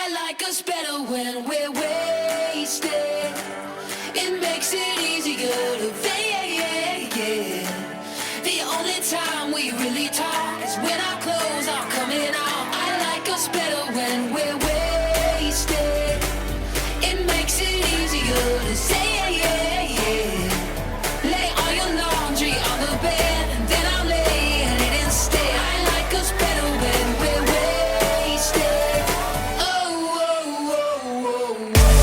I like us better when we're wasted. It makes it easier to fake. The only time we really talk is when our clothes are coming off. I like us better when we're wasted. It makes it easier to say. Lay all your laundry on the bed, and then I'll lay in it instead. I like us better when we're wasted. Oh, oh, oh, oh.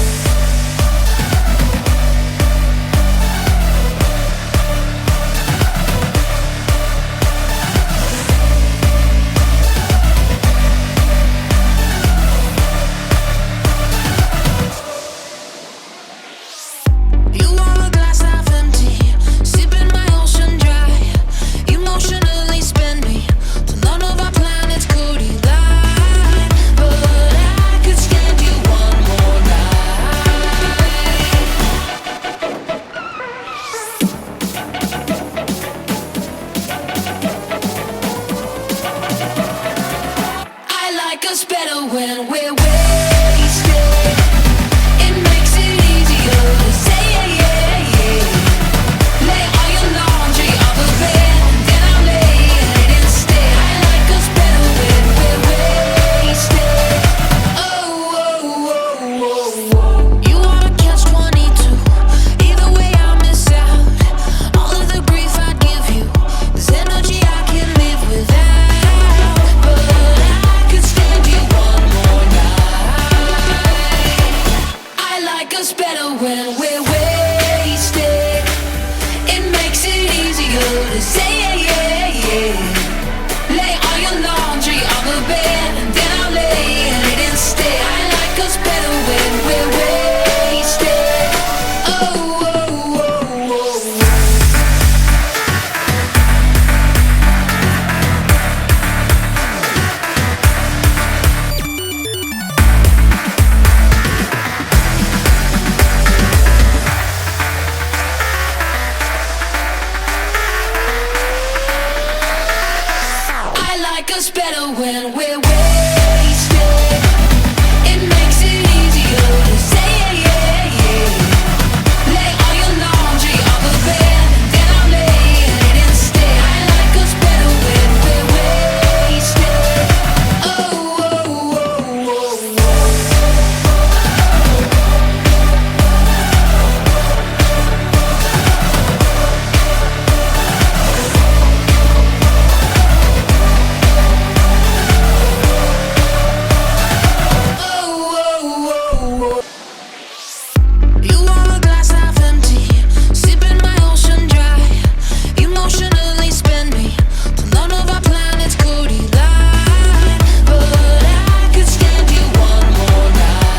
You are a glass half empty, sipping my ocean dry. Emotionally spend me till none of our planets could collide. But I could stand you one more night. I like us better when we're wasted. It makes it easier to say. Lay all your laundry on the bed, and then I'll lay in it instead. I like us better when we're wasted. Oh, oh, oh, oh. You wanna catch 22? Either way I miss out. All of the grief I give you is energy I can live without. But I could stand you one more night. I like us better when we're wasted. It makes it easier to say. Lay all your laundry on the bed, and then I'll lay in it instead. I like us better when we're wasted. Oh, oh, oh, oh. I like us better when we're wasted. It makes it easier to say. Lay all your laundry on the bed, and then I'll lay in it instead. I like us better when we're wasted. Oh, oh, oh, oh. You are a glass half empty, sipping my ocean dry. Emotionally spend me till none of our planets could collide. But I could stand you one more night.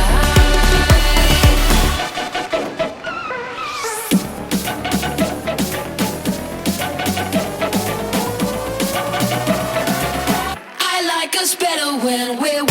I like us better when we're